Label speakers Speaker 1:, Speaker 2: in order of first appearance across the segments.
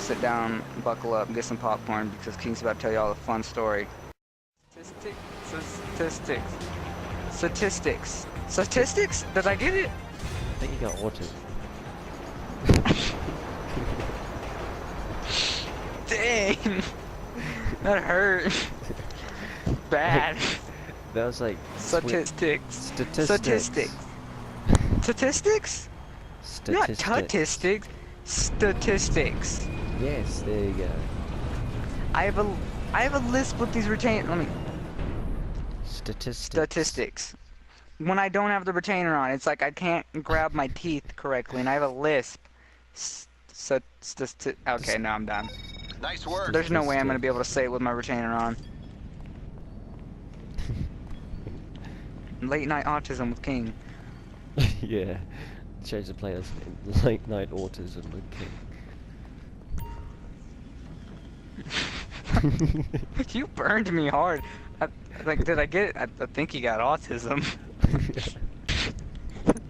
Speaker 1: Sit down, buckle up, get some popcorn because King's about to tell you all a fun story. Statistics. Statistics. Statistics. Statistics? Did I get it?
Speaker 2: I think you got autism.
Speaker 1: Dang! That hurt. Bad.
Speaker 2: That was like
Speaker 1: Statistics.
Speaker 2: statistics.
Speaker 1: Statistics? Not
Speaker 2: Statistics.
Speaker 1: statistics. Statistics.
Speaker 2: Yes, there you go.
Speaker 1: I have a list with these let me
Speaker 2: Statistics.
Speaker 1: statistics. When I don't have the retainer on, it's like I can't grab my teeth correctly, and I have a lisp. Okay, now I'm done.
Speaker 3: Nice work.
Speaker 1: There's no way I'm gonna be able to say it with my retainer on. Late night autism with King.
Speaker 2: Yeah. Change the playlist. Late night autism with King.
Speaker 1: You burned me hard. Like, did I get it? I think he got autism.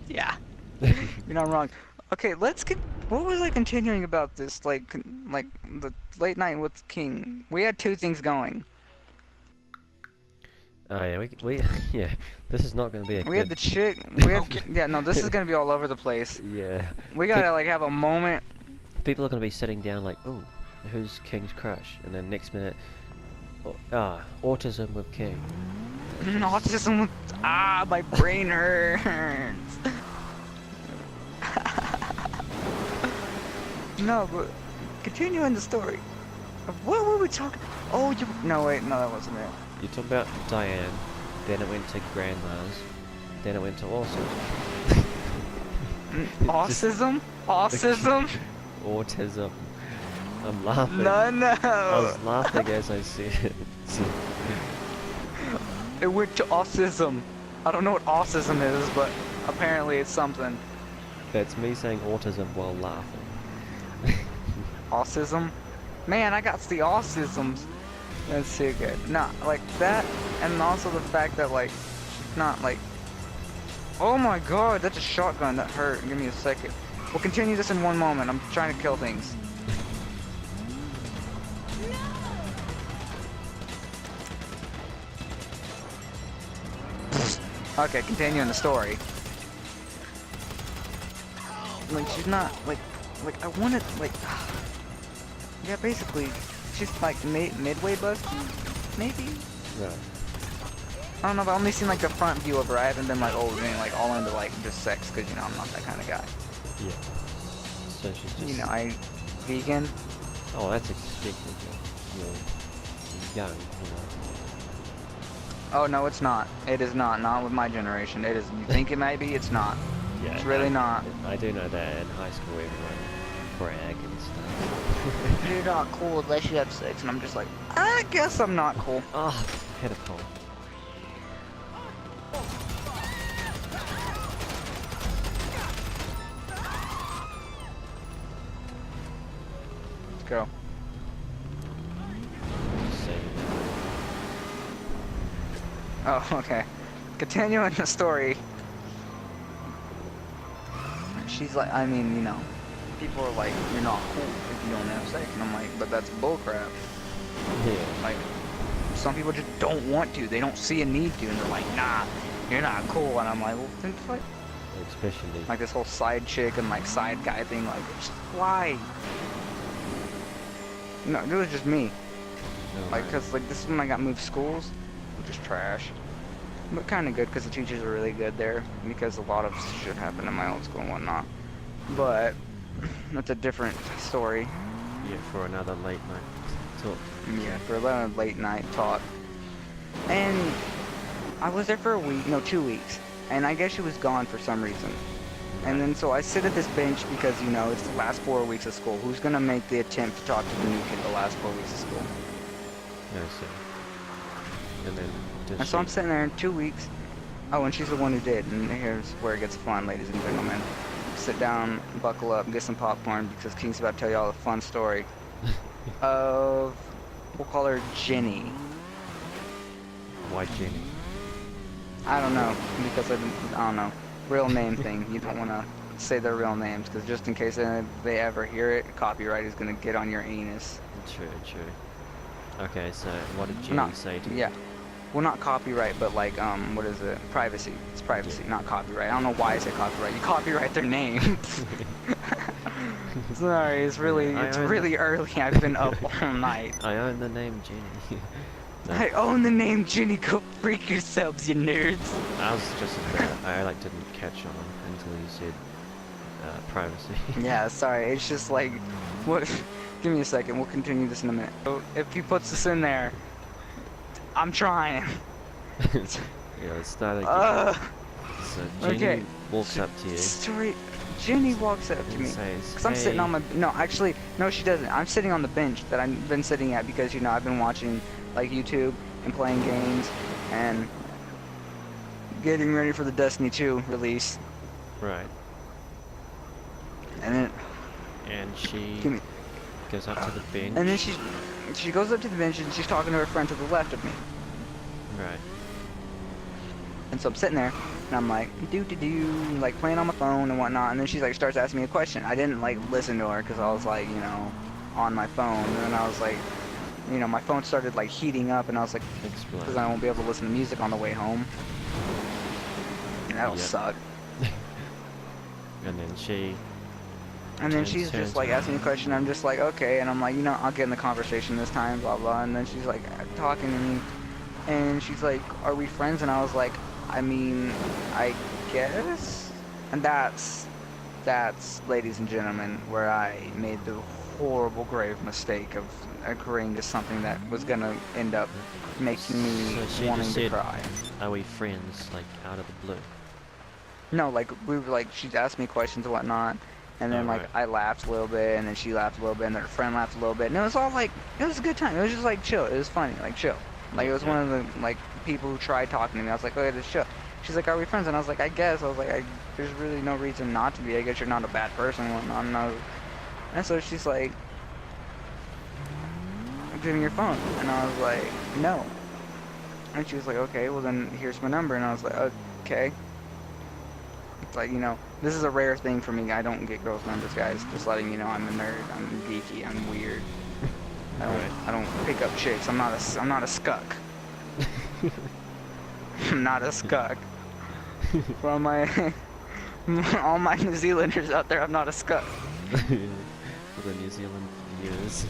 Speaker 1: Yeah. You're not wrong. Okay, let's get. What was I continuing about this? Like the late night with King. We had two things going.
Speaker 2: Oh yeah, we yeah. This is not gonna be a
Speaker 1: We had
Speaker 2: good.
Speaker 1: the chick. We had, yeah, no, this is gonna be all over the place.
Speaker 2: Yeah.
Speaker 1: We gotta like have a moment.
Speaker 2: People are gonna be sitting down like, oh, who's King's crush? And then next minute, autism with King.
Speaker 1: Autism with. My brain hurts. No, but continuing the story. What were we talking? Oh, no, wait, no, that wasn't it.
Speaker 2: You talk about Diane, then it went to grandma's, then it went to autism.
Speaker 1: Autism? Autism?
Speaker 2: Autism. I'm laughing.
Speaker 1: No.
Speaker 2: I was laughing as I said it.
Speaker 1: It went to autism. I don't know what autism is, but apparently it's something.
Speaker 2: That's me saying autism while laughing.
Speaker 1: Autism? Man, I got the autisms. That's too good. No, like that, and also the fact that like, not like. Oh my god, that's a shotgun. That hurt. Give me a second. We'll continue this in one moment. I'm trying to kill things. Okay, continuing the story. Like she's not like I wanted like. Yeah, basically, she's like midway busted, maybe.
Speaker 2: Right.
Speaker 1: I don't know. I've only seen like the front view of her. I haven't been like like all into like just sex because you know I'm not that kind of guy.
Speaker 2: Yeah. So she's just.
Speaker 1: You know, I vegan.
Speaker 2: Oh, that's expected. You're young, you know.
Speaker 1: Oh no, it's not. It is not. Not with my generation. It is. You think it might be? It's not.
Speaker 2: Yeah.
Speaker 1: It's really not.
Speaker 2: I do know that in high school everyone brag and stuff.
Speaker 1: You're not cool unless you have sex, and I'm just like, I guess I'm not cool.
Speaker 2: Ah, pedophile.
Speaker 1: Let's go. Oh, okay. Continuing the story. She's like, I mean, you know, people are like, you're not cool if you don't have sex. And I'm like, but that's bullcrap.
Speaker 2: Yeah.
Speaker 1: Like, some people just don't want to. They don't see a need to. And they're like, nah, you're not cool. And I'm like, well, then like,
Speaker 2: Especially.
Speaker 1: like this whole side chick and like side guy thing. Like, why? No, it was just me.
Speaker 2: No,
Speaker 1: Like,
Speaker 2: right.
Speaker 1: cause like this is when I got moved schools, which is trash. But kind of good because the teachers are really good there because a lot of shit happened in my old school and whatnot. But that's a different story.
Speaker 2: Yeah, for another late night talk.
Speaker 1: Yeah, for a late night talk. And I was there for a week, no, 2 weeks. And I guess she was gone for some reason. And then so I sit at this bench because, you know, it's the last 4 weeks of school. Who's going to make the attempt to talk to the new kid the last 4 weeks of school?
Speaker 2: No, so. And then.
Speaker 1: And so I'm sitting there in 2 weeks. Oh, and she's the one who did. And here's where it gets fun, ladies and gentlemen. Sit down, buckle up, get some popcorn because King's about to tell you all a fun story of, we'll call her Jenny.
Speaker 2: Why Jenny?
Speaker 1: I don't know, because I don't know. Real name thing. You don't want to say their real names, because just in case they ever hear it, copyright is gonna get on your anus.
Speaker 2: True, true. Okay, so what did Jenny
Speaker 1: Not,
Speaker 2: say to you?
Speaker 1: yeah. Well, not copyright, but like, what is it? Privacy. It's privacy, not copyright. I don't know why I say copyright. You copyright their name. Sorry, it's really early. I've been up all night.
Speaker 2: I own the name Jenny. No,
Speaker 1: I own the name Ginny. Go freak yourselves, you nerds.
Speaker 2: I was just I like didn't catch on until you said privacy.
Speaker 1: Yeah, sorry. It's just like, what? Give me a second. We'll continue this in a minute. So if he puts this in there, I'm trying.
Speaker 2: Yeah, let's start again. So Jenny
Speaker 1: Okay.
Speaker 2: walks up to you.
Speaker 1: Story. Jenny walks up to
Speaker 2: and
Speaker 1: me.
Speaker 2: says,
Speaker 1: Cause I'm sitting on
Speaker 2: "Hey."
Speaker 1: my, no, actually, no, she doesn't. I'm sitting on the bench that I've been sitting at because, you know, I've been watching, like, YouTube and playing games and getting ready for the Destiny 2 release.
Speaker 2: Right.
Speaker 1: And then,
Speaker 2: And she
Speaker 1: give me,
Speaker 2: goes up to the bench.
Speaker 1: and then she goes up to the bench and she's talking to her friend to the left of me.
Speaker 2: Right.
Speaker 1: And so I'm sitting there and I'm like, like playing on my phone and whatnot. And then she's like, starts asking me a question. I didn't like listen to her because I was like, you know, on my phone. And then I was like, you know, my phone started like heating up and I was like,
Speaker 2: Explain.
Speaker 1: because I won't be able to listen to music on the way home. And that'll
Speaker 2: Yep.
Speaker 1: suck.
Speaker 2: And then she
Speaker 1: And then
Speaker 2: Turns-
Speaker 1: she's
Speaker 2: turns
Speaker 1: just like
Speaker 2: around.
Speaker 1: asking me a question. I'm just like, okay. And I'm like, you know, I'll get in the conversation this time, blah, blah. And then she's like talking to me. And she's like, are we friends? And I was like, I mean, I guess. And that's, ladies and gentlemen, where I made the horrible, grave mistake of agreeing to something that was going to end up making me
Speaker 2: So she
Speaker 1: wanting
Speaker 2: just
Speaker 1: to
Speaker 2: said-
Speaker 1: cry.
Speaker 2: Are we friends, like, out of the blue?
Speaker 1: No, like, we were like, she'd asked me questions and whatnot. And then,
Speaker 2: Oh,
Speaker 1: like,
Speaker 2: right.
Speaker 1: I laughed a little bit, and then she laughed a little bit, and then her friend laughed a little bit. And it was all, like, it was a good time. It was just, like, chill. It was funny, like, chill. Like, it was one of the, like, people who tried talking to me. I was like, okay, this chill. She's like, are we friends? And I was like, I guess. I was like, there's really no reason not to be. I guess you're not a bad person and whatnot. And so she's like, give me your phone. And I was like, no. And she was like, okay, well, then here's my number. And I was like, okay. It's like, you know, this is a rare thing for me. I don't get girls' numbers, guys. Just letting you know, I'm a nerd. I'm geeky. I'm weird.
Speaker 2: Right.
Speaker 1: I don't pick up chicks. I'm not a skuck. I'm not a skuck. For all my all my New Zealanders out there, I'm not a skuck.
Speaker 2: For the New Zealand viewers.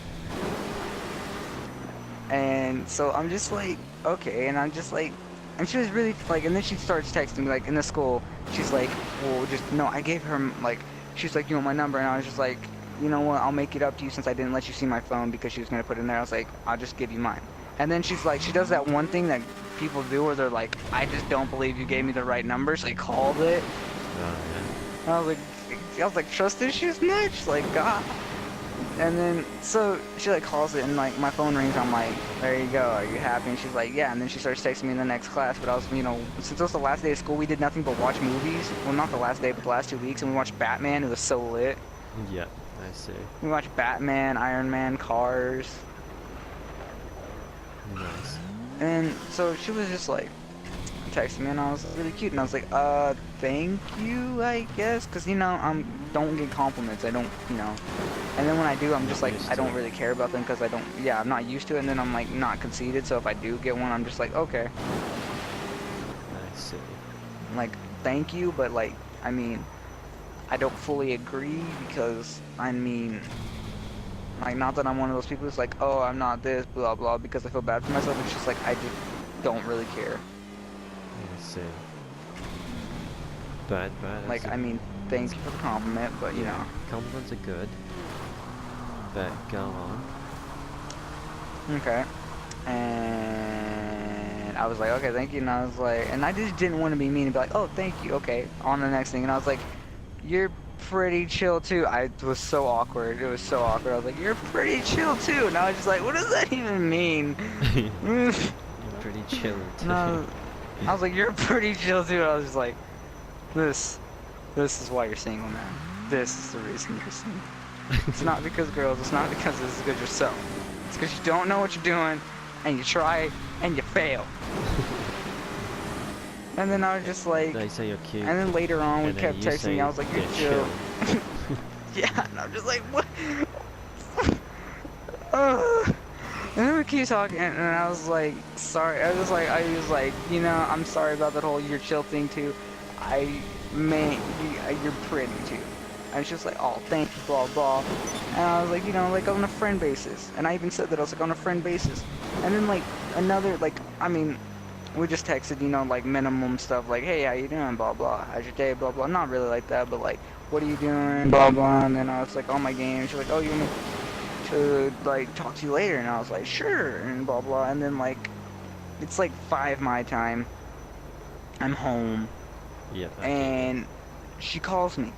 Speaker 1: And so I'm just like, okay, and I'm just like, and she was really like, and then she starts texting me like in the school. She's like, well, just no. I gave her like, she's like, you want my number, and I was just like, you know what? I'll make it up to you since I didn't let you see my phone because she was gonna put it in there. I was like, I'll just give you mine. And then she's like, she does that one thing that people do where they're like, I just don't believe you gave me the right number, so they called it.
Speaker 2: Oh,
Speaker 1: I was like, trust issues, Mitch? Like, God. And then, so, she, like, calls it, and, like, my phone rings, I'm like, there you go, are you happy? And she's like, yeah, and then she starts texting me in the next class, but I was, you know, since it was the last day of school, we did nothing but watch movies. Well, not the last day, but the last 2 weeks, and we watched Batman, it was so lit.
Speaker 2: yeah. Yeah, I see.
Speaker 1: We watched Batman, Iron Man, Cars,
Speaker 2: Nice.
Speaker 1: and so she was just, like, texting me, and I was really cute, and I was like, thank you, I guess, because, you know, don't get compliments, I don't, you know, and then when I do, I'm just like, I don't really care about them, because I'm not used to it, and then I'm, like, not conceited, so if I do get one, I'm just like, okay,
Speaker 2: I see.
Speaker 1: like, thank you, but, like, I mean, I don't fully agree, because, I mean, like, not that I'm one of those people who's like, oh, I'm not this, blah, blah, because I feel bad for myself, it's just like, I just don't really care.
Speaker 2: I see. But
Speaker 1: Like, I mean, thank you for the compliment, but, you know.
Speaker 2: compliments are good. But go on.
Speaker 1: Okay. And I was like, okay, thank you. And I was like, and I just didn't want to be mean and be like, oh, thank you. Okay, on the next thing. And I was like, you're pretty chill too. I was so awkward. It was so awkward. I was like, you're pretty chill too. And I was just like, what does that even mean?
Speaker 2: You're pretty chill too.
Speaker 1: No, I was like, you're pretty chill too. I was just like, this is why you're single, man. This is the reason you're single. It's not because girls, it's not because this is good yourself. It's because you don't know what you're doing, and you try, and you fail. And then I was just like,
Speaker 2: They say you're cute.
Speaker 1: and then later on we
Speaker 2: and then
Speaker 1: kept
Speaker 2: you
Speaker 1: texting
Speaker 2: say
Speaker 1: me. I was like, you're
Speaker 2: chill.
Speaker 1: chill. Yeah, and I'm just like, what? Ugh. And then we keep talking, and I was like, sorry. I was like, you know, I'm sorry about that whole you're chill thing too. I mean, you're pretty too. And she was like, oh, thank you, blah blah. And I was like, you know, like on a friend basis. And I even said that I was like on a friend basis. And then like another, like, I mean, we just texted, you know, like minimum stuff, like, hey, how you doing, blah blah, how's your day, blah blah. Not really like that, but like, what are you doing, blah blah. And then I was like, on my game. She's like, oh, you want me to like talk to you later? And I was like, sure, and blah blah. And then like, it's like 5 my time. I'm home,
Speaker 2: Yeah.
Speaker 1: and she calls me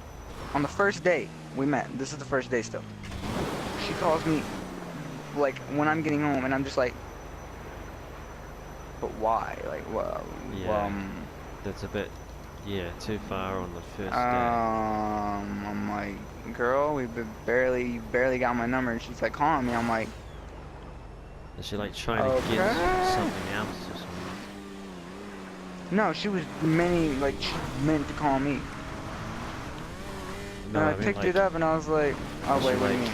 Speaker 1: on the first day we met. This is the first day still. She calls me like when I'm getting home, and I'm just like, but why? Like, well,
Speaker 2: Yeah. That's a bit, yeah, too far on the first day.
Speaker 1: I'm like, girl, you barely got my number, and she's like calling me. I'm like,
Speaker 2: Is she like trying to get
Speaker 1: okay.
Speaker 2: something else or something?
Speaker 1: No, she was like she meant to call me.
Speaker 2: No,
Speaker 1: And I
Speaker 2: I mean,
Speaker 1: picked
Speaker 2: like,
Speaker 1: it up, and I was like, oh
Speaker 2: is
Speaker 1: wait,
Speaker 2: she
Speaker 1: what do you
Speaker 2: like,
Speaker 1: mean?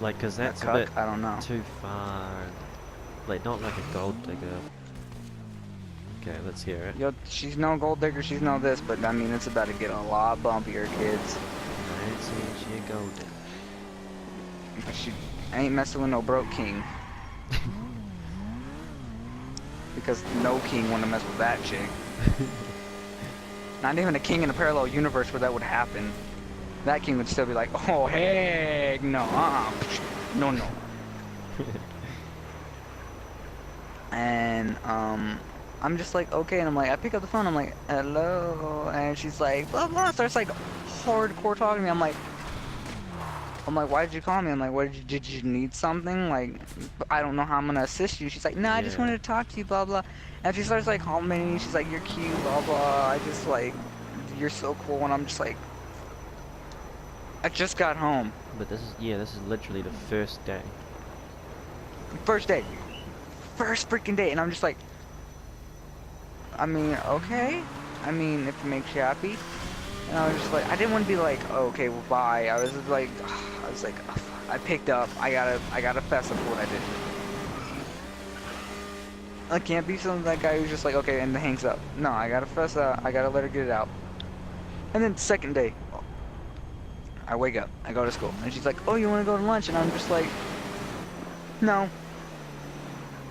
Speaker 2: like, cause that's a
Speaker 1: cuck?
Speaker 2: bit
Speaker 1: I don't know.
Speaker 2: too far. Like, not like a gold digger. Okay, let's hear it.
Speaker 1: Yo, she's no gold digger, she's no this, but I mean, it's about to get a lot bumpier, kids.
Speaker 2: I ain't saying she a gold digger.
Speaker 1: She ain't messing with no broke king. Because no king wanna mess with that chick. Not even a king in a parallel universe where that would happen. That king would still be like, oh, heck no, no, no. And, I'm just like, okay, and I'm like, I pick up the phone, I'm like, hello, and she's like, blah, blah, starts like hardcore talking to me. I'm like, why did you call me? I'm like, what did you need something? Like, I don't know how I'm gonna assist you. She's like, no, I just
Speaker 2: Yeah.
Speaker 1: wanted to talk to you, blah, blah. And she starts like calling me, she's like, you're cute, blah, blah. I just like, you're so cool, and I'm just like, I just got home.
Speaker 2: But this is literally the first day.
Speaker 1: First day. First freaking day, and I'm just like, I mean, okay. I mean, if it makes you happy. And I was just like, I didn't want to be like, oh, okay, well, bye. I was like, ugh, I picked up. I gotta fess up for what I did. I can't be that guy who's just like, okay, and then hangs up. No, I gotta fess up. I gotta let her get it out. And then second day, I wake up. I go to school, and she's like, oh, you want to go to lunch? And I'm just like, no.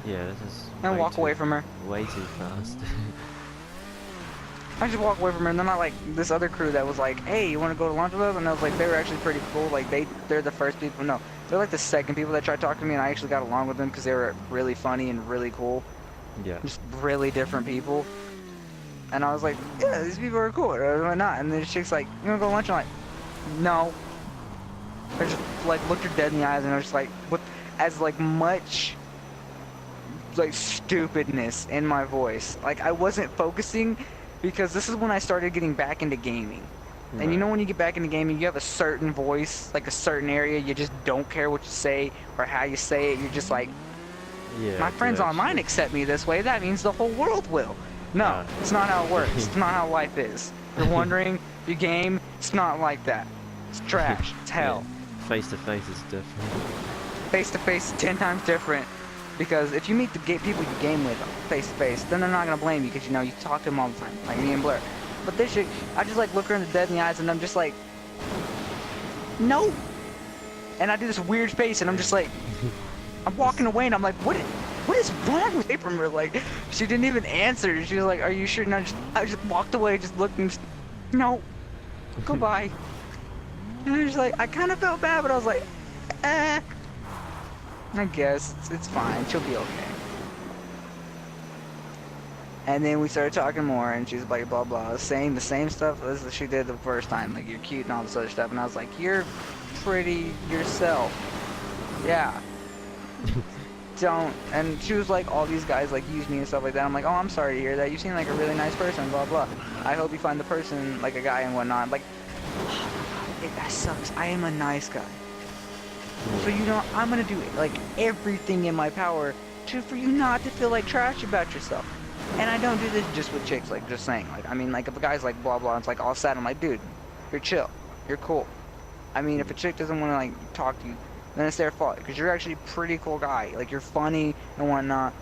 Speaker 2: Yeah, this is.
Speaker 1: And walk away from her.
Speaker 2: Way too fast.
Speaker 1: I just walk away from her, and then I like this other crew that was like, hey, you want to go to lunch with us? And I was like, they were actually pretty cool. Like they're the first people. No, they're like the second people that tried to talk to me, and I actually got along with them because they were really funny and really cool.
Speaker 2: Yeah.
Speaker 1: Just really different people. And I was like, yeah, these people are cool. Or why not? And then the chick's like, you want to go to lunch? I'm like, no. I just like looked her dead in the eyes, and I was just like, with as like much like stupidness in my voice. Like I wasn't focusing. Because this is when I started getting back into gaming. And you know when you get back into gaming, you have a certain voice, like a certain area, you just don't care what you say or how you say it. You're just like,
Speaker 2: Yeah.
Speaker 1: my friends online accept me this way, that means the whole world will. No, it's not how it works. It's not how life is. You're wondering, you game, it's not like that. It's trash. It's hell.
Speaker 2: Face to face is different.
Speaker 1: Face to face is 10 times different. Because if you meet the people you game with face to face, then they're not gonna blame you because you know you talk to them all the time, like me and Blair. But this shit, I just like look her in the dead in the eyes and I'm just like, no. And I do this weird face and I'm just like, I'm walking away and I'm like, what is wrong with from her? Like, she didn't even answer. She was like, are you sure? And I just walked away, just looked and just, no, goodbye. And I was like, I kind of felt bad, but I was like, eh. I guess it's fine. She'll be okay. And then we started talking more, and she's like, blah blah, saying the same stuff as she did the first time, like you're cute and all this other stuff. And I was like, you're pretty yourself. Yeah. Don't. And she was like, all these guys like use me and stuff like that. I'm like, oh, I'm sorry to hear that. You seem like a really nice person. Blah blah. I hope you find the person like a guy and whatnot. Like, that sucks. I am a nice guy. So you know, I'm gonna do like everything in my power for you not to feel like trash about yourself. And I don't do this just with chicks, like, just saying. Like, I mean, like, if a guy's like, blah, blah, it's like all sad, I'm like, dude, you're chill. You're cool. I mean, if a chick doesn't want to, like, talk to you, then it's their fault. Because you're actually a pretty cool guy. Like, you're funny and whatnot.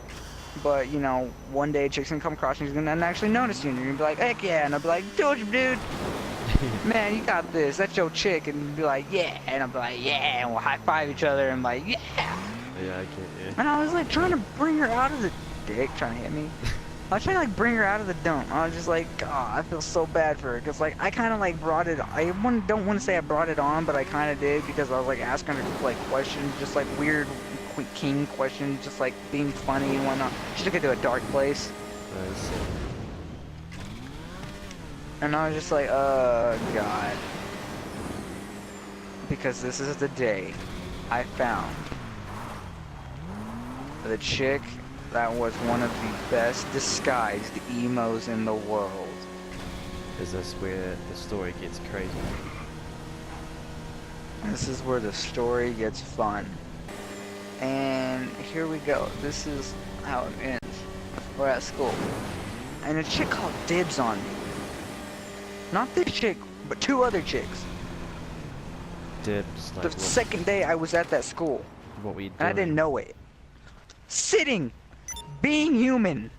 Speaker 1: But, you know, one day a chick's gonna come across and she's gonna actually notice you. And you're gonna be like, heck yeah. And I'll be like, told you, dude. Man, you got this. That's your chick. And you'll be like, yeah. And I'll be like, yeah. And we'll high five each other and like, yeah.
Speaker 2: Yeah, I get you.
Speaker 1: And I was like trying to bring her out of the dick, trying to hit me. I was trying to like bring her out of the dump. I was just like, oh, I feel so bad for her. Because like, I kind of like brought it, don't want to say I brought it on, but I kind of did. Because I was like asking her like questions, just like weird king questions, just like being funny and whatnot. She took it to a dark place. And I was just like, God. Because this is the day I found the chick that was one of the best disguised emos in the world.
Speaker 2: Is this where the story gets crazy?
Speaker 1: This is where the story gets fun. And here we go. This is how it ends. We're at school. And a chick called dibs on me. Not this chick, but two other chicks.
Speaker 2: Dibs, like
Speaker 1: The
Speaker 2: what,
Speaker 1: second day I was at that school.
Speaker 2: what were you doing?
Speaker 1: And I didn't know it. Sitting, being human,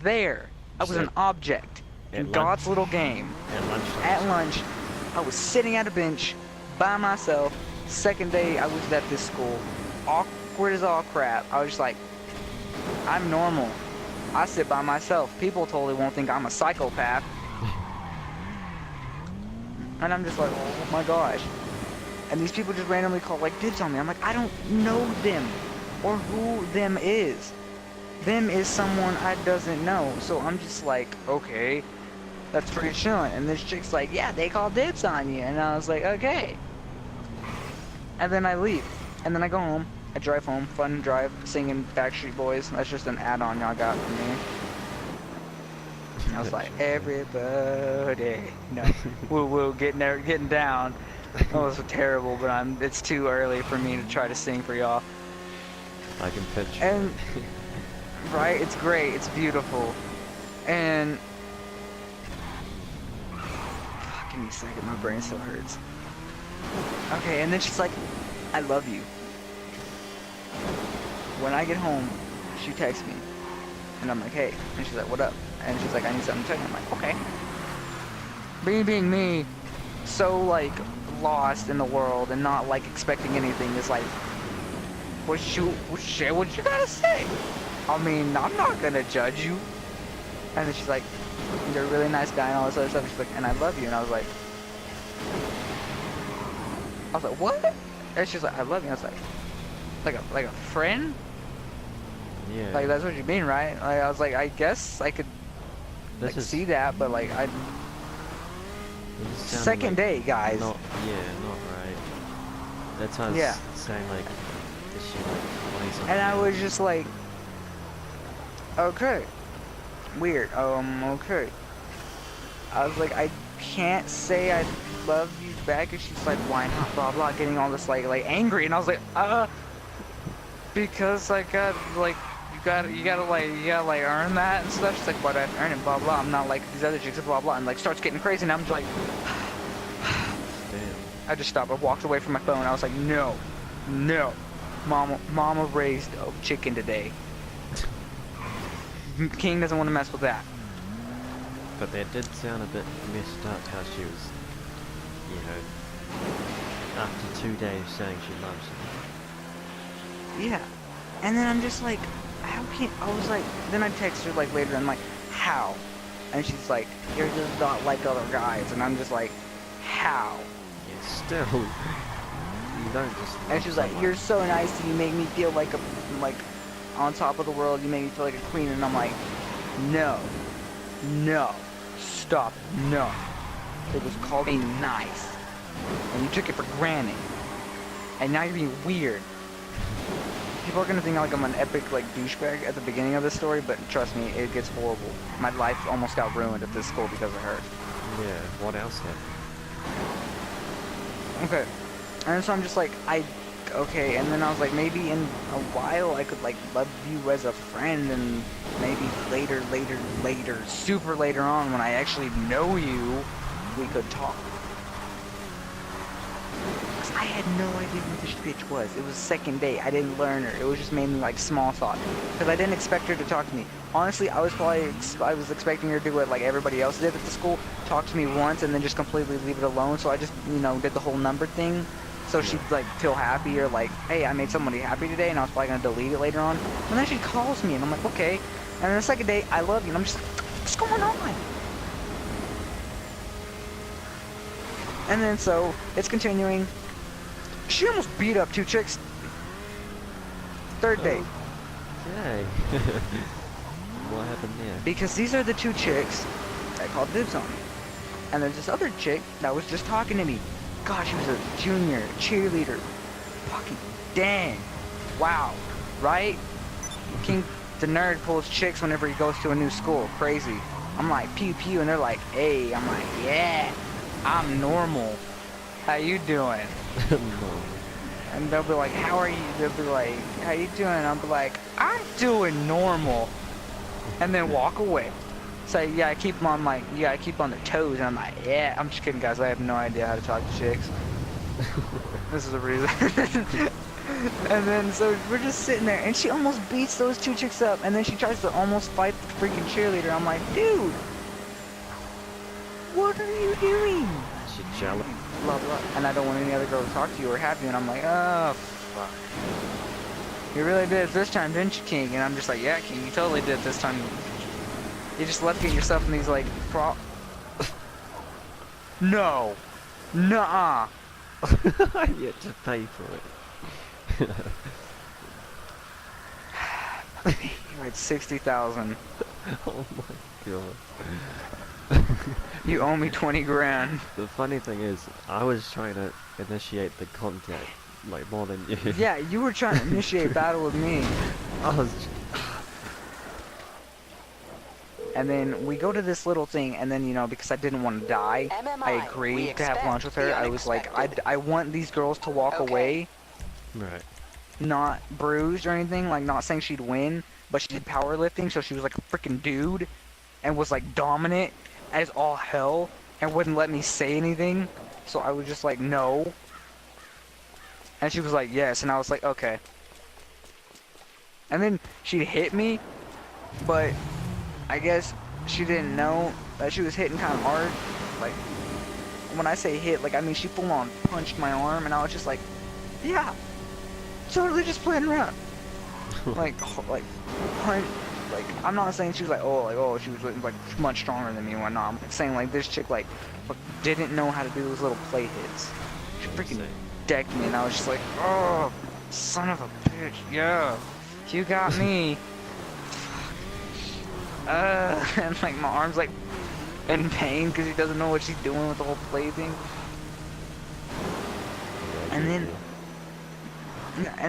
Speaker 1: there. I was an object in God's little game.
Speaker 2: At lunchtime.
Speaker 1: At lunch, I was sitting at a bench by myself. Second day I was at this school. Awkward as all crap. I was just like, I'm normal. I sit by myself. People totally won't think I'm a psychopath. And I'm just like, oh my gosh. And these people just randomly call like dibs on me. I'm like, I don't know them or who them is. Them is someone I doesn't know. So I'm just like, okay, that's pretty chilling. And this chick's like, yeah, they call dibs on you. And I was like, okay. And then I leave. And then I go home. I drive home. Fun drive. Singing Backstreet Boys. That's just an add-on y'all got for me. I was like, everybody, no, woo woo, getting down. That was terrible, but it's too early for me to try to sing for y'all.
Speaker 2: I can picture.
Speaker 1: And right, it's great, it's beautiful, and fuck, give me a second, my brain still hurts. Okay, and then she's like, I love you. When I get home, she texts me, and I'm like, hey, and she's like, what up? And she's like, I need something to tell you. I'm like, okay. Being me, so like lost in the world and not like expecting anything is like, what you gotta say? I mean, I'm not gonna judge you. And then she's like, you're a really nice guy and all this other stuff. She's like, and I love you. And I was like, what? And she's like, I love you. And I was like a friend?
Speaker 2: Yeah.
Speaker 1: Like that's what you mean, right? Like I was like, I guess I could. Like, see that, but like second
Speaker 2: like
Speaker 1: day, guys.
Speaker 2: Not right. That's how I was saying like, is she like wanting something?
Speaker 1: And I was just like, okay, weird. Okay. I was like, I can't say I love you back, and she's like, why not? Blah blah, getting all this like angry, and I was like, because I got like. You gotta earn that and stuff. She's like, why do I have to earn it? Blah blah. I'm not like these other chicks. Blah blah. And like starts getting crazy, and I'm just like,
Speaker 2: damn.
Speaker 1: I just stopped. I walked away from my phone. I was like, no, mama raised a chicken today. King doesn't want to mess with that.
Speaker 2: But that did sound a bit messed up. How she was, you know, after 2 days saying she loves you.
Speaker 1: Yeah. And then I'm just like, how can I was like, then I text her like later and I'm like, how? And she's like, you're just not like other guys. And I'm just like, how?
Speaker 2: Yeah, still, you don't just.
Speaker 1: And she's like, you're so nice and you make me feel like on top of the world. You make me feel like a queen. And I'm like, no, stop, no. It was called being nice. And you took it for granted. And now you're being weird. People are gonna think like I'm an epic like douchebag at the beginning of this story, but trust me, it gets horrible. My life almost got ruined at this school because of her.
Speaker 2: Yeah, what else happened?
Speaker 1: Okay. And so I'm just like, okay, and then I was like, maybe in a while I could like love you as a friend, and maybe later, super later on when I actually know you, we could talk. 'Cause I had no idea who this bitch was. It was second date. I didn't learn her. It was just mainly like small talk. Because I didn't expect her to talk to me. Honestly, I was expecting her to do what like everybody else did at the school, talk to me once and then just completely leave it alone. So I just, you know, did the whole number thing. So she'd like feel happy or like, hey, I made somebody happy today, and I was probably gonna delete it later on. And then she calls me and I'm like, okay. And then the second date, I love you, and I'm just like, what's going on? And then so it's continuing. She almost beat up 2 chicks. Third date.
Speaker 2: Okay. What happened there?
Speaker 1: Because these are the 2 chicks that called dibs on me. And there's this other chick that was just talking to me. God, she was a junior cheerleader. Fucking dang. Wow. Right? King the nerd pulls chicks whenever he goes to a new school. Crazy. I'm like, pew pew, and they're like, hey. I'm like, yeah, I'm normal. How you doing?
Speaker 2: No.
Speaker 1: And they'll be like, how are you? They'll be like, how you doing? I'll be like, I'm doing normal. And then walk away. So you gotta keep them on like, you gotta keep on their toes. And I'm like, yeah, I'm just kidding, guys. I have no idea how to talk to chicks. This is the reason. And then so we're just sitting there, and she almost beats those 2 chicks up, and then she tries to almost fight the freaking cheerleader. I'm like, dude, what are you doing?
Speaker 2: She jealous.
Speaker 1: Blah blah. And I don't want any other girl to talk to you or have you. And I'm like, oh fuck. You really did it this time, didn't you, King? And I'm just like, yeah, King, you totally did it this time. You just left get yourself in these like No. Nuh-uh.
Speaker 2: I'm yet to pay for it.
Speaker 1: You had 60,000.
Speaker 2: Oh my god.
Speaker 1: You owe me 20 grand.
Speaker 2: The funny thing is, I was trying to initiate the contact, like, more than you.
Speaker 1: Yeah, you were trying to initiate battle with me.
Speaker 2: I was...
Speaker 1: And then we go to this little thing, and then, you know, because I didn't want to die, I agreed to have lunch with her. I was like, I want these girls to walk away.
Speaker 2: Right.
Speaker 1: Not bruised or anything, like not saying she'd win, but she did powerlifting, so she was like a freaking dude, and was like dominant as all hell, and wouldn't let me say anything, so I was just like, no. And she was like, yes, and I was like, okay. And then she'd hit me, but I guess she didn't know that she was hitting kind of hard. Like, when I say hit, like, I mean she full on punched my arm, and I was just like, yeah, totally just playing around. like punch. Like, I'm not saying she was like, oh, she was like much stronger than me and whatnot. I'm saying like this chick like didn't know how to do those little play hits. She freaking decked me, and I was just like, oh, son of a bitch, yeah, you got me. And like my arm's like in pain because he doesn't know what she's doing with the whole play thing. And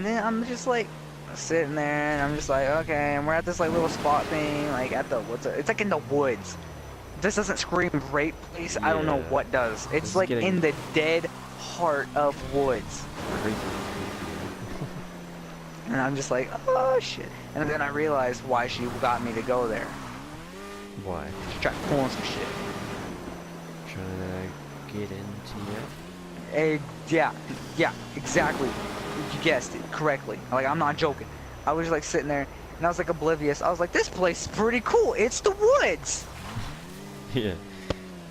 Speaker 1: then I'm just like sitting there, and I'm just like, okay, and we're at this like little spot thing, like at the it's like in the woods. This doesn't scream rape place. I don't know what does. It's like in the dead heart of woods. And I'm just like, oh shit. And then I realized why she got me to go there.
Speaker 2: Why?
Speaker 1: She tried pulling some shit.
Speaker 2: Trying to get into you?
Speaker 1: Yeah, exactly. You guessed it correctly. Like, I'm not joking. I was like sitting there, and I was like oblivious. I was like, this place is pretty cool. It's the woods.
Speaker 2: Yeah.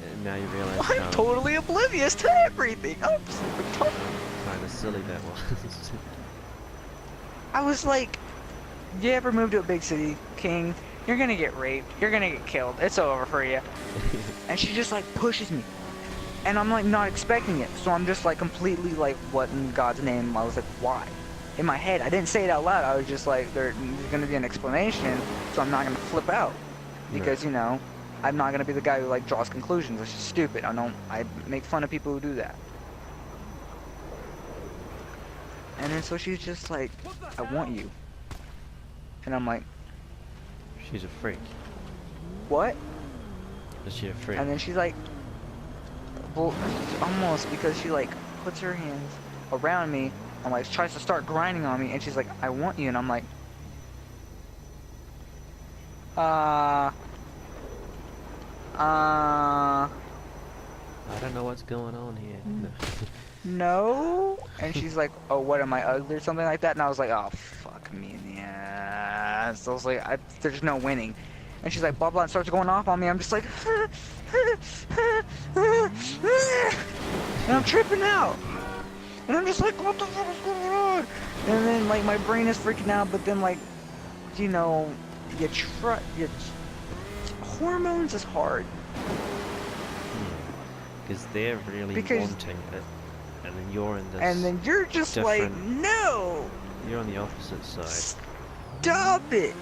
Speaker 2: And now you realize
Speaker 1: I'm totally oblivious to everything. I'm so
Speaker 2: kind of silly that was.
Speaker 1: I was like, you ever move to a big city, King? You're gonna get raped. You're gonna get killed. It's over for you. And she just like pushes me. And I'm like not expecting it. So I'm just like completely like, what in God's name? I was like, why? In my head, I didn't say it out loud. I was just like, there's gonna be an explanation, so I'm not gonna flip out. Because, you know, I'm not gonna be the guy who like draws conclusions. It's just stupid. I make fun of people who do that. And then so she's just like, I want you. And I'm like,
Speaker 2: she's a freak.
Speaker 1: what?
Speaker 2: Is she a freak?
Speaker 1: And then she's like, well, almost, because she like puts her hands around me, I'm like, tries to start grinding on me, and she's like, I want you, and I'm like, uh,
Speaker 2: I don't know what's going on here.
Speaker 1: no. And she's like, oh, what, am I ugly or something like that? And I was like, oh, fuck me in the ass. So I was like, there's no winning. And she's like, blah, blah, and starts going off on me. I'm just like, and I'm tripping out. And I'm just like, what the fuck is going on? And then, like, my brain is freaking out, but then, like, you know, hormones is hard.
Speaker 2: Because they're really wanting it, and then you're in this.
Speaker 1: And then you're just like, no!
Speaker 2: You're on the opposite side.
Speaker 1: Stop it!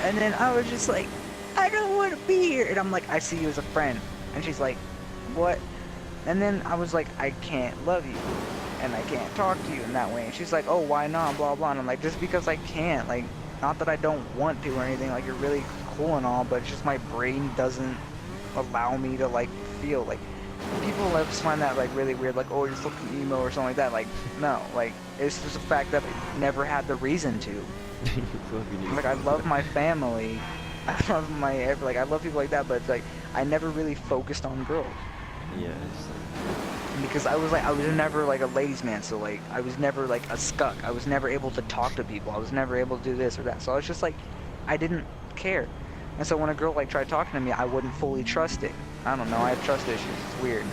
Speaker 1: And then I was just like, I don't want to be here. And I'm like, I see you as a friend. And she's like, what? And then I was like, I can't love you. And I can't talk to you in that way. And she's like, oh, why not? Blah, blah. And I'm like, just because I can't. Like, not that I don't want to or anything. Like, you're really cool and all, but it's just my brain doesn't allow me to, like, feel. Like, people just find that, like, really weird. Like, oh, you're looking emo or something like that. Like, no. Like, it's just a fact that I never had the reason to. Like, I love my family. I love I love people like that, but it's like, I never really focused on girls.
Speaker 2: Yeah,
Speaker 1: because I was never like a ladies' man, so like I was never like a scuck. I was never able to talk to people. I was never able to do this or that. So I was just like, I didn't care. And so when a girl like tried talking to me, I wouldn't fully trust it. I don't know. I have trust issues. It's weird.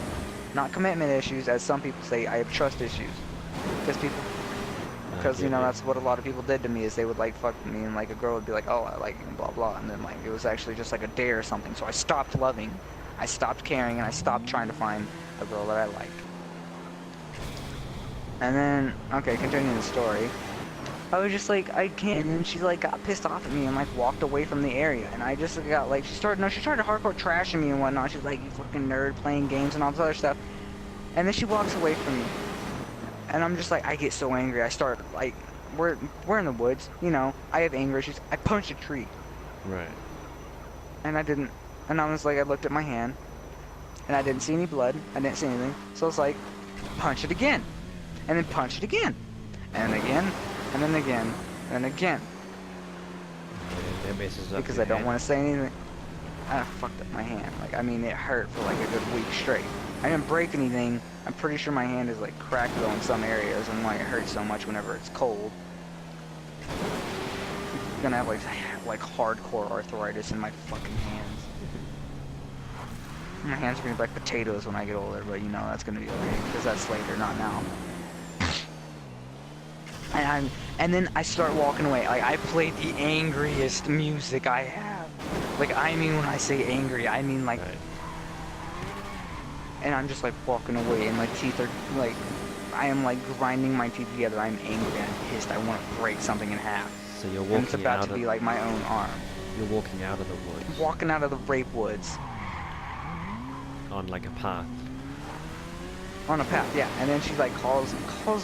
Speaker 1: Not commitment issues, as some people say. I have trust issues because you know that's what a lot of people did to me is they would like fuck me and like a girl would be like, oh, I like you and blah blah, and then like it was actually just like a dare or something. So I stopped loving. I stopped caring, and I stopped trying to find a girl that I like. And then, okay, continuing the story, I was just like, I can't, and then she like got pissed off at me and like walked away from the area, and I just got like, she started hardcore trashing me and whatnot. She's like, you fucking nerd playing games and all this other stuff, and then she walks away from me, and I'm just like, I get so angry. I start like, we're in the woods, you know, I have anger issues. I punched a tree.
Speaker 2: Right.
Speaker 1: And I didn't. And I was like, I looked at my hand, and I didn't see any blood. I didn't see anything. So I was like, punch it again. And then punch it again. And again. And then again. And again.
Speaker 2: Yeah, that messes up
Speaker 1: because I don't want to say anything. I fucked up my hand. Like, I mean, it hurt for like a good week straight. I didn't break anything. I'm pretty sure my hand is like cracked though in some areas, and why it hurts so much whenever it's cold. I'm gonna have like hardcore arthritis in my fucking hands. My hands are gonna be like potatoes when I get older, but you know that's gonna be okay because that's later, not now. And then I start walking away. Like I played the angriest music I have. Like I mean, when I say angry, I mean like.
Speaker 2: Right.
Speaker 1: And I'm just like walking away, and my teeth are like, I am like grinding my teeth together. I'm angry. I'm pissed. I want to break something in half.
Speaker 2: So you're walking out.
Speaker 1: And it's about to be like my own arm.
Speaker 2: You're walking out of the woods.
Speaker 1: Walking out of the rape woods.
Speaker 2: On like a path.
Speaker 1: On a path, yeah. And then she like calls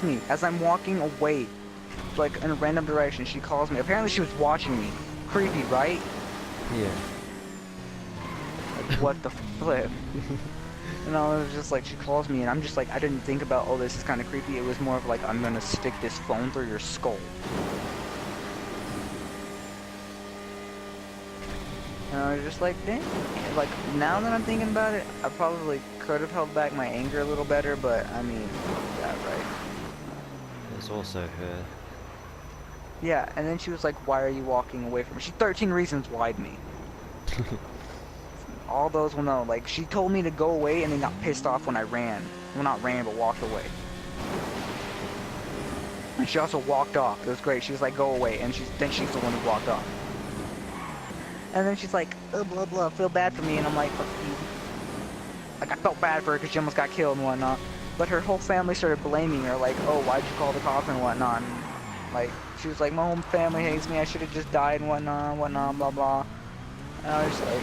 Speaker 1: me as I'm walking away, like in a random direction. She calls me. Apparently she was watching me. Creepy, right?
Speaker 2: Yeah.
Speaker 1: Like what the flip? And I was just like, she calls me, and I'm just like, I didn't think about, oh, this is kind of creepy. It was more of like, I'm gonna stick this phone through your skull. And I was just like, dang. Like, now that I'm thinking about it, I probably could have held back my anger a little better, but I mean, yeah, right.
Speaker 2: There's also her.
Speaker 1: Yeah, and then she was like, why are you walking away from me? She 13 reasons why'd me. All those will know. Like, she told me to go away and then got pissed off when I ran. Well, not ran, but walked away. And she also walked off. It was great. She was like, go away. And then she's the one who walked off. And then she's like, oh, blah, blah, feel bad for me. And I'm like, fuck you. Like, I felt bad for her because she almost got killed and whatnot. But her whole family started blaming her. Like, oh, why'd you call the cops and whatnot? And, like, she was like, my whole family hates me. I should have just died and whatnot, blah, blah. And I was just like,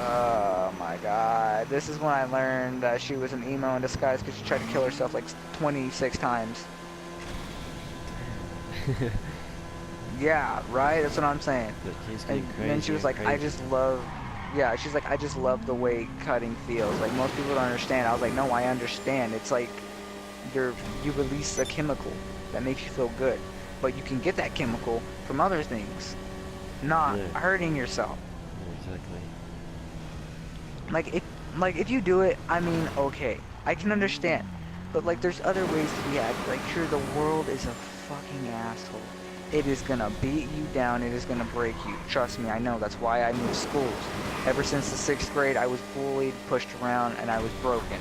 Speaker 1: oh my god. This is when I learned that she was an emo in disguise because she tried to kill herself like 26 times. Yeah, right? That's what I'm saying. And then she was like, I just love... Yeah, she's like, I just love the way cutting feels. Like, most people don't understand. I was like, no, I understand. It's like... you release a chemical that makes you feel good, but you can get that chemical from other things, not
Speaker 2: Yeah.
Speaker 1: hurting yourself.
Speaker 2: Exactly.
Speaker 1: Like if you do it, I mean, okay, I can understand, but like there's other ways to be happy. Like sure, the world is a fucking asshole. It is gonna beat you down. It is gonna break you. Trust me, I know. That's why I moved schools. Ever since the 6th grade, I was bullied, pushed around, and I was broken.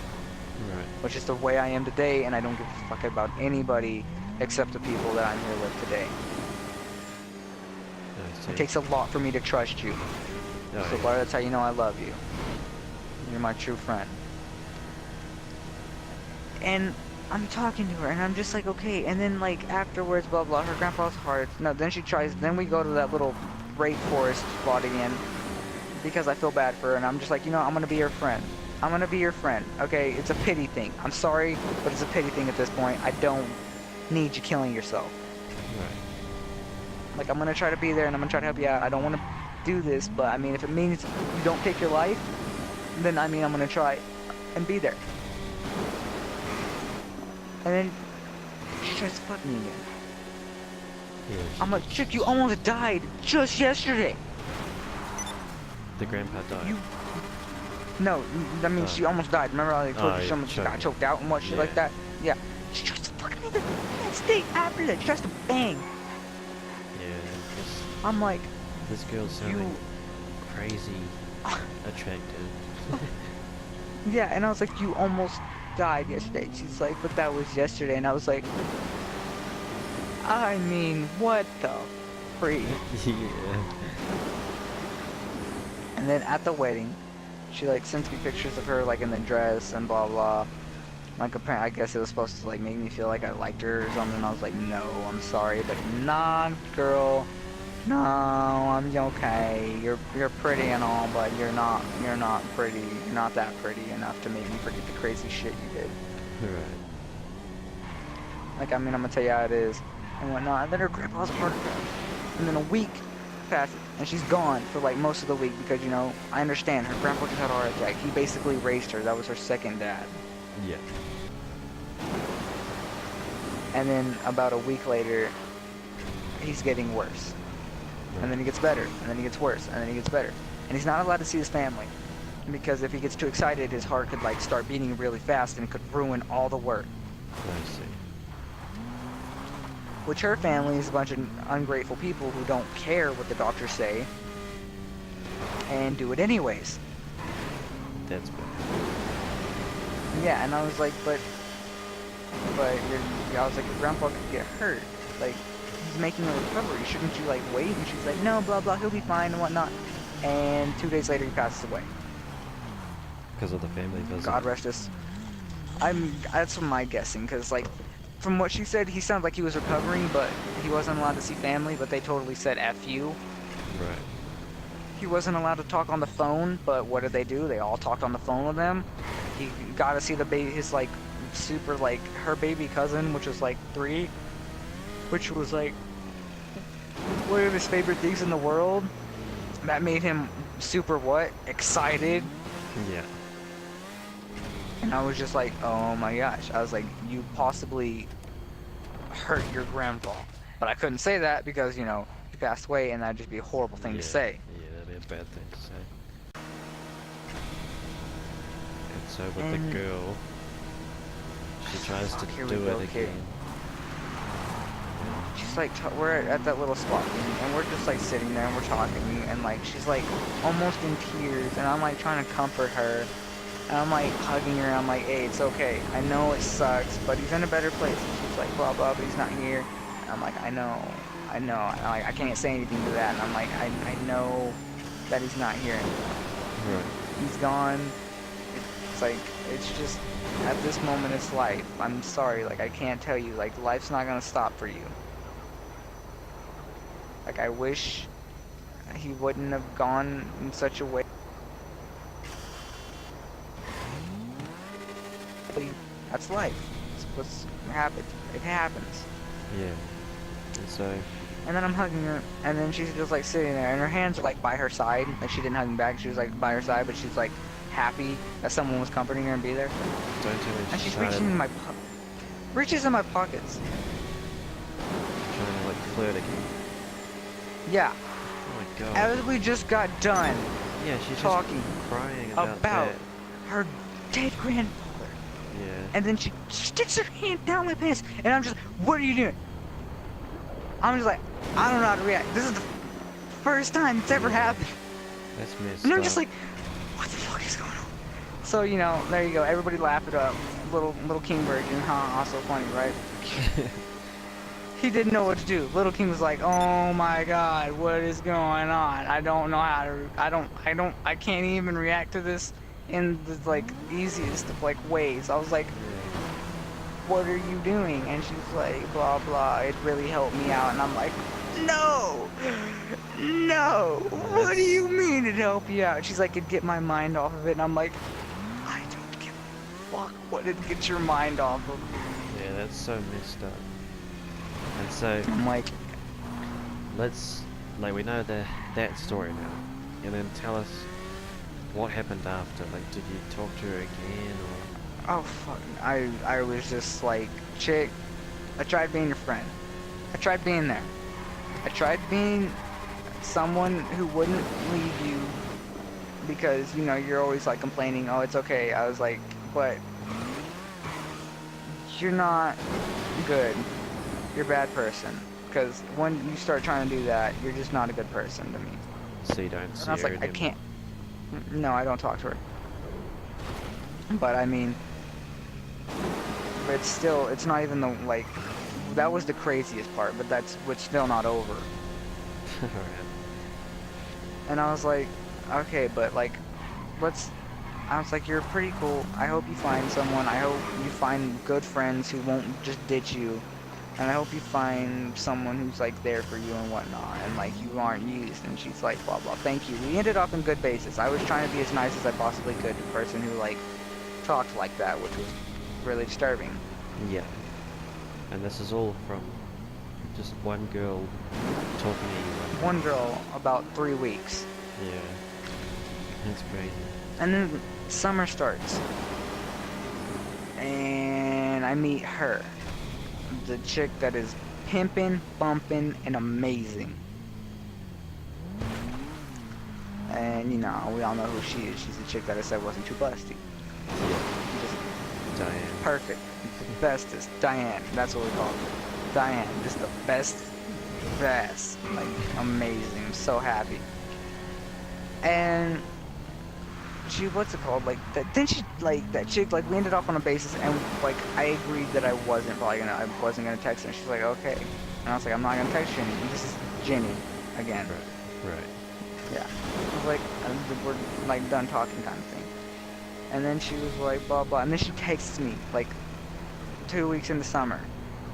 Speaker 2: Right.
Speaker 1: Which is the way I am today, and I don't give a fuck about anybody except the people that I'm here with today.
Speaker 2: I see.
Speaker 1: It takes a lot for me to trust you.
Speaker 2: Oh,
Speaker 1: So,
Speaker 2: yeah.
Speaker 1: Blair, that's how you know I love you. You're my true friend. And I'm talking to her, and I'm just like, okay. And then, like, afterwards, blah, blah, her grandpa's hard. No, then she tries, then we go to that little rainforest spot again, because I feel bad for her, and I'm just like, you know, I'm gonna be your friend. I'm gonna be your friend, okay? It's a pity thing. I'm sorry, but it's a pity thing at this point. I don't need you killing yourself.
Speaker 2: Right.
Speaker 1: Like, I'm gonna try to be there, and I'm gonna try to help you out. I don't want to do this, but I mean, if it means you don't take your life, then I mean, I'm gonna try and be there. And then she tries to fuck me again.
Speaker 2: Yeah.
Speaker 1: I'm like, chick, you almost died just yesterday.
Speaker 2: The grandpa died.
Speaker 1: You. No, I mean,
Speaker 2: Oh.
Speaker 1: she almost died. Remember how I told
Speaker 2: Oh,
Speaker 1: you
Speaker 2: yeah,
Speaker 1: she got
Speaker 2: choked.
Speaker 1: choked out and what shit
Speaker 2: Yeah.
Speaker 1: like that? Yeah. She tries to fuck me the next day after that. She tries to bang.
Speaker 2: Yeah.
Speaker 1: I'm like,
Speaker 2: This girl's sounding crazy attractive.
Speaker 1: yeah, and I was like, you almost died yesterday. She's like, but that was yesterday. And I was like, I mean, what the freak?
Speaker 2: Yeah.
Speaker 1: And then at the wedding, she like sends me pictures of her like in the dress and blah blah. Like apparently, I guess it was supposed to like make me feel like I liked her or something. I was like, no, I'm sorry, but nah, girl, no, I'm okay. You're pretty and all, but you're not pretty. You're not that pretty enough to make me forget the crazy shit you did.
Speaker 2: Right.
Speaker 1: Like, I mean, I'm gonna tell you how it is and whatnot. And then her grandpa's a heart attack. And then a week passes, and she's gone for like most of the week because, you know, I understand her grandpa just had a heart attack. He basically raised her. That was her second dad.
Speaker 2: Yeah.
Speaker 1: And then about a week later, he's getting worse. And then he gets better, and then he gets worse, and then he gets better. And he's not allowed to see his family because if he gets too excited, his heart could like start beating really fast and it could ruin all the work.
Speaker 2: I see.
Speaker 1: Which her family is a bunch of ungrateful people who don't care what the doctors say and do it anyways.
Speaker 2: That's bad.
Speaker 1: Yeah, and I was like, but I was like, your grandpa could get hurt. Like, he's making a recovery. Shouldn't you like wait? And she's like, no, blah blah, he'll be fine and whatnot. And 2 days later, he passes away.
Speaker 2: Because of the family visit.
Speaker 1: God rest us. That's from my guessing, because like, from what she said, he sounded like he was recovering, but he wasn't allowed to see family. But they totally said F you.
Speaker 2: Right.
Speaker 1: He wasn't allowed to talk on the phone, but what did they do? They all talked on the phone with him. He got to see the baby, his like super like her baby cousin, which was like 3, which was like one of his favorite things in the world. That made him super excited.
Speaker 2: Yeah.
Speaker 1: And I was just like, oh my gosh. I was like, you possibly hurt your grandpa. But I couldn't say that because, you know, he passed away and that'd just be a horrible thing to say.
Speaker 2: Yeah, that'd be a bad thing to say. And so with
Speaker 1: And-
Speaker 2: the girl, she tries
Speaker 1: Fuck,
Speaker 2: to
Speaker 1: here we
Speaker 2: do
Speaker 1: go,
Speaker 2: it
Speaker 1: kid.
Speaker 2: again.
Speaker 1: She's like, we're at that little spot, and we're just like sitting there and we're talking, and like she's like almost in tears, and I'm like trying to comfort her, and I'm like hugging her, and I'm like, hey, it's okay. I know it sucks, but he's in a better place. And she's like, blah blah, but he's not here. And I'm like, I know. And I can't say anything to that, and I'm like, I know that he's not here.
Speaker 2: Right.
Speaker 1: He's gone. It's like, it's just at this moment it's life. I'm sorry, like I can't tell you, like life's not gonna stop for you. Like, I wish he wouldn't have gone in such a way. That's life. It's what's happened. It happens.
Speaker 2: Yeah. And so,
Speaker 1: And then I'm hugging her, and then she's just like sitting there, and her hands are like by her side. Like, she didn't hug me back. She was like by her side, but she's like happy that someone was comforting her and be there.
Speaker 2: don't tell me
Speaker 1: And
Speaker 2: she
Speaker 1: she's reaching
Speaker 2: started,
Speaker 1: in my. reaches in my pockets.
Speaker 2: Trying to like flirt again.
Speaker 1: Yeah,
Speaker 2: Oh my god.
Speaker 1: as we just got done
Speaker 2: Yeah, she's
Speaker 1: talking
Speaker 2: just crying about
Speaker 1: about
Speaker 2: that.
Speaker 1: her dead grandfather.
Speaker 2: Yeah.
Speaker 1: And then she sticks her hand down my pants, and I'm just, what are you doing? I'm just like, I don't know how to react. This is the first time it's ever happened.
Speaker 2: That's messed
Speaker 1: And I'm
Speaker 2: up.
Speaker 1: just like, what the fuck is going on? So, you know, there you go. Everybody laugh it up. Little King version, huh? Also funny, right? He didn't know what to do. Little King was like, oh my god, what is going on? I don't know how to, I can't even react to this in the, like, easiest of, like, ways. I was like, what are you doing? And she's like, blah, blah, it really helped me out. And I'm like, no, no, what do you mean it helped you out? She's like, it'd get my mind off of it. And I'm like, I don't give a fuck what it gets your mind off of.
Speaker 2: Yeah, that's so messed up. And so,
Speaker 1: I'm like,
Speaker 2: let's, like, we know that story now. And then tell us what happened after. Like, did you talk to her again, or?
Speaker 1: oh fuck, I was just like, chick, I tried being your friend. I tried being there. I tried being someone who wouldn't leave you because, you know, you're always like complaining, oh, it's okay. I was like, but you're not good. You're a bad person. Because when you start trying to do that, you're just not a good person to me.
Speaker 2: So you don't
Speaker 1: And
Speaker 2: see
Speaker 1: I was
Speaker 2: her
Speaker 1: like, I
Speaker 2: anymore?
Speaker 1: can't. No, I don't talk to her. But I mean, it's still, it's not even the, like, that was the craziest part, but it's still not over.
Speaker 2: Alright.
Speaker 1: And I was like, okay, but like, I was like, you're pretty cool. I hope you find someone. I hope you find good friends who won't just ditch you. And I hope you find someone who's like there for you and whatnot. And like, you aren't used. And she's like, blah, blah, thank you. We ended up in good basis. I was trying to be as nice as I possibly could to a person who like talked like that, which was really disturbing.
Speaker 2: Yeah. And this is all from just one girl talking to you.
Speaker 1: One girl, about 3 weeks.
Speaker 2: Yeah. That's crazy.
Speaker 1: And then summer starts. And I meet her. The chick that is pimping, bumping, and amazing. And, you know, we all know who she is. She's the chick that I said wasn't too busty.
Speaker 2: Yeah.
Speaker 1: Just
Speaker 2: Diane.
Speaker 1: perfect. The bestest. Diane. That's what we call her. Diane. Just the best. Best. Like, amazing. I'm so happy. And she, what's it called? Like, then she, like, that chick, like, we ended up on a basis, and, like, I agreed that I wasn't gonna text her. And she's like, okay. And I was like, I'm not gonna text you anymore. This is Jenny again.
Speaker 2: Right. Right.
Speaker 1: Yeah. I was like, we're, like, done talking kind of thing. And then she was like, blah, blah. And then she texts me, like, 2 weeks into summer.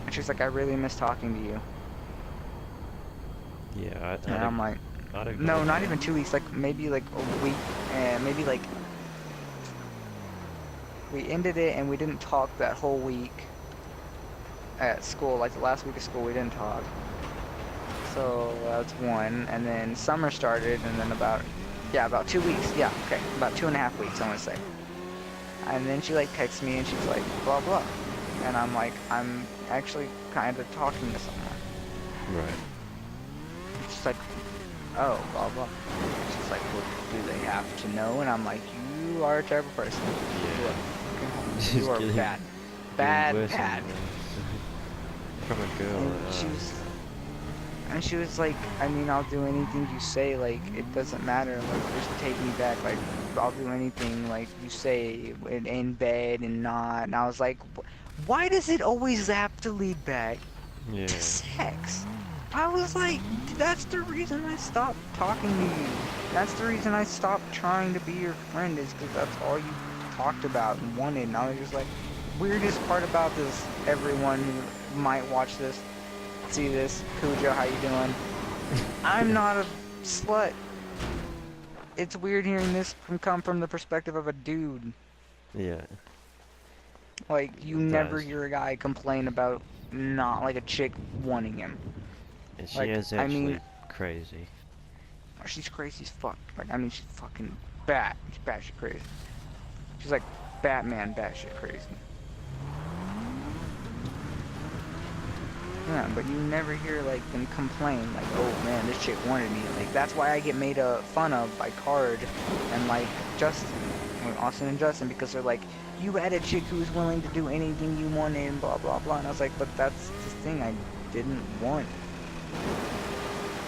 Speaker 1: And she's like, I really miss talking to you.
Speaker 2: Yeah,
Speaker 1: And I'm like,
Speaker 2: I don't
Speaker 1: no,
Speaker 2: know.
Speaker 1: not even 2 weeks, like, maybe, like, a week, and maybe, like, we ended it and we didn't talk that whole week at school, like, the last week of school we didn't talk. So, that's one, and then summer started, and then about 2 weeks, yeah, okay, about 2.5 weeks, I want to say. And then she, like, texts me, and she's like, blah, blah. And I'm like, I'm actually kind of talking to someone.
Speaker 2: Right.
Speaker 1: She's like, oh, blah, blah. She's like, well, do they have to know? And I'm like, you are a terrible person.
Speaker 2: Yeah.
Speaker 1: You are
Speaker 2: Getting-
Speaker 1: bad.
Speaker 2: getting
Speaker 1: Bad,
Speaker 2: worse and
Speaker 1: bad.
Speaker 2: worse. From a girl.
Speaker 1: And she was like, I mean, I'll do anything you say, like, it doesn't matter, like, just take me back, like, I'll do anything, like, you say in bed and not. And I was like, why does it always have to lead back
Speaker 2: Yeah.
Speaker 1: to sex? I was like, that's the reason I stopped talking to you. That's the reason I stopped trying to be your friend, is because that's all you talked about and wanted. And I was just like, weirdest part about this, everyone who might watch this, see this, Cujo, how you doing? I'm not a slut. It's weird hearing this come from the perspective of a dude.
Speaker 2: Yeah.
Speaker 1: Like, you
Speaker 2: It
Speaker 1: never
Speaker 2: does.
Speaker 1: hear a guy complain about not, like, a chick wanting him.
Speaker 2: And she
Speaker 1: Like,
Speaker 2: is
Speaker 1: I
Speaker 2: actually
Speaker 1: mean-
Speaker 2: crazy.
Speaker 1: She's crazy as fuck. Like, I mean, she's fucking bat. She's batshit crazy. She's like Batman batshit crazy. Yeah, but you never hear like them complain like, oh man, this chick wanted me. Like that's why I get made fun of by Card and like Justin, or Austin and Justin, because they're like, you had a chick who was willing to do anything you wanted and blah blah blah. And I was like, but that's the thing, I didn't want.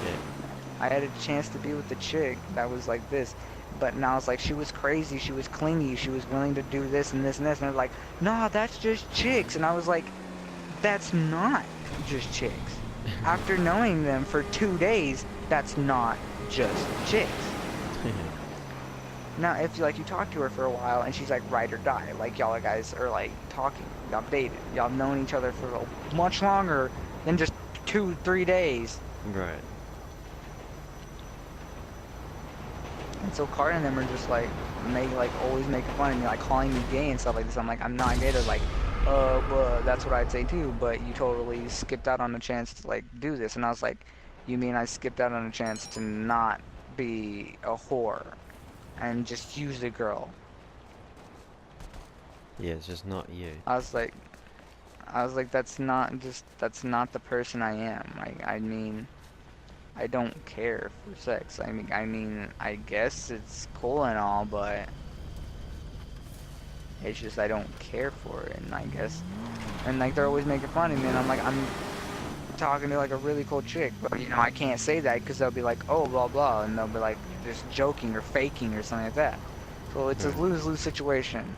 Speaker 2: Yeah.
Speaker 1: I had a chance to be with the chick that was like this, but now it's like she was crazy, she was clingy, she was willing to do this and this and this, and they're like, nah, that's just chicks. And I was like, that's not just chicks. After knowing them for 2 days, that's not just chicks. Now, if you talk to her for a while and she's like ride or die, like y'all guys are like talking, y'all dated, y'all known each other for much longer than just 2-3 days.
Speaker 2: Right.
Speaker 1: And so Card and them are just like always making fun of me, like calling me gay and stuff like this. I'm like, I'm not gay. They're like, well, that's what I'd say too, but you totally skipped out on the chance to like do this. And I was like, you mean I skipped out on a chance to not be a whore and just use a girl?
Speaker 2: Yeah, it's just not you.
Speaker 1: I was like, that's not the person I am. I mean, I don't care for sex. I mean, I guess it's cool and all, but it's just I don't care for it, and I guess, and like they're always making fun of me, and I'm like, I'm talking to like a really cool chick, but you know, I can't say that because they'll be like, oh, blah blah, and they'll be like just joking or faking or something like that. So it's a lose-lose situation.